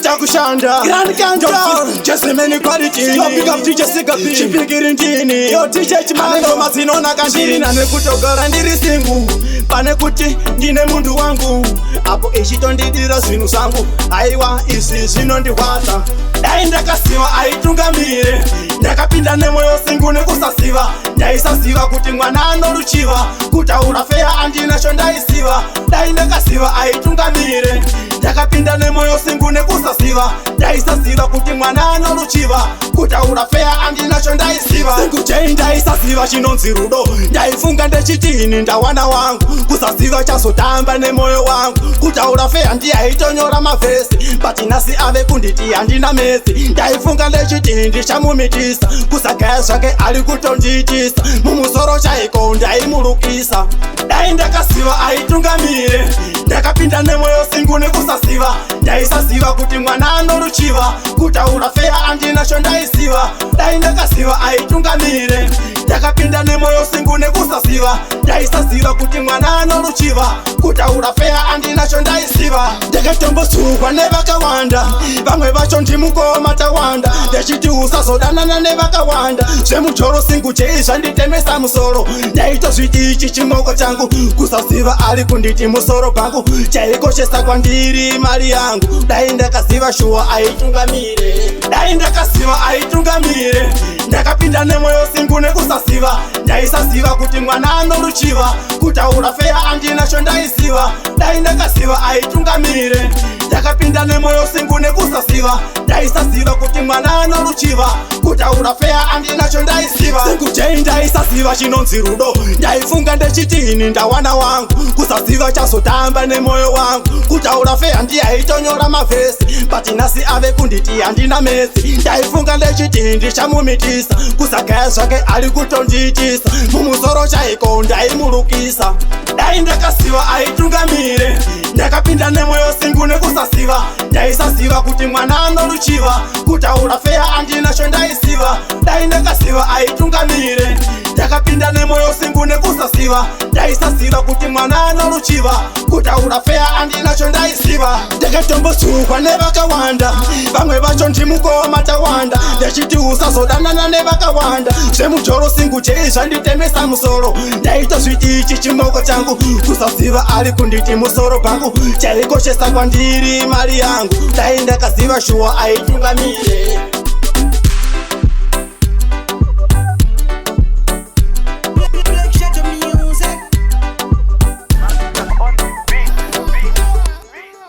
kuguta kushanda Grande cantor just many quality yo pick up DJ sigah Chipikiri ndini yo DJ jimalo mazinona kandiri nane kutogara ndiri singu pane kuti ndine mundu wangu apo echitondidira zvinhu zvangu aiwa izvi zvinondihwadza dai ndakasiwa aitungamire ndakapinda nemoyo singu nekusasiva ndaisaziva kuti mwana anoruchiva kutaura feya andinacho ndaisiva dai ndakasiva aitungamire ndakapinda nemoyo singu nekusasiva ndaisaziva kuti mwana anoruchiva kutaura feya andinacho ndaisiva singu J ndaisaziva chinonzi rudo ndaifunga ndechitini ndawana wangu kusasiva chazotamba nemoyo wangu kutaura feya ndiyaitonyora mavhesi but nhasi ave kunditi handina mesi ndaifunga ndechitini ndichamumitisa kusagaya zvake ari kutondiitisa mumusoro chaiko ndaimurukisa dai ndakasiva aitungamire ndakapinda nemoyo singu nekusasiva ndaisaziva kuti mwana anoruchiva kutaura feya andinacho ndaisiva dai ndakasiva aitungamire ndakapinda nemoyo singu nekusasiva ndaisaziva kuti mwana anoruchiva kutaura feya andinacho ndaisiva ndakatombosukwa nevakawanda vamwe vacho ndimukoma tawanda ndechiti usazodanana nevakawanda zvemujoro singu J zvanditemesa musoro ndaitozviti ichi chimoko changu kusaziva ari kunditi musoro pangu chaikoshesa kwandiri mari yangu dai ndakaziva shuwa aitungamire dai ndakasiva aitungamire ndakapinda nemoyo singu nekusasiva ndaisaziva kuti mwana anoruchiva kutaura feya andinacho ndaisiva dai ndakasiva aitungamire ndakapinda nemoyo singu nekusasiva ndaisaziva kuti mwana anoruchiva kutaura feya andinacho ndaisiva singu J ndaisaziva chinonzi rudo ndaifunga ndechitini ndawana wangu kusaziva chazotamba nemoyo wangu kutaura feya ndiyaitonyora mavhesi but nhasi ave kunditi handina mesi ndaifunga ndechitini ndichamumitisa kusagaya zvake ari kutondiitisa mumusoro chaiko ndaimurukisa dai ndakasiva aitungamire ndakapinda nemoyo singu nekusasiva ndaisaziva kuti mwana anoruchiva kutaura feya andinacho ndaisiva dai ndakasiva aitungamire ndakapinda nemoyo singu nekusasiva ndaisaziva kuti mwana anoruchiva kutaura feya andinacho ndaisiva ndakatombosukwa nevakawanda vamwe vacho ndimukoma tawanda ndechiti usazodanana nevakawanda zvemujoro singu J zvanditemesa musoro ndaitozviti ichi chimoko changu kusaziva ari kunditi musoro pangu chaikoshesa kwandiri mari yangu dai ndakaziva shuwa aitungamire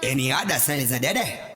Any other sign is a dead.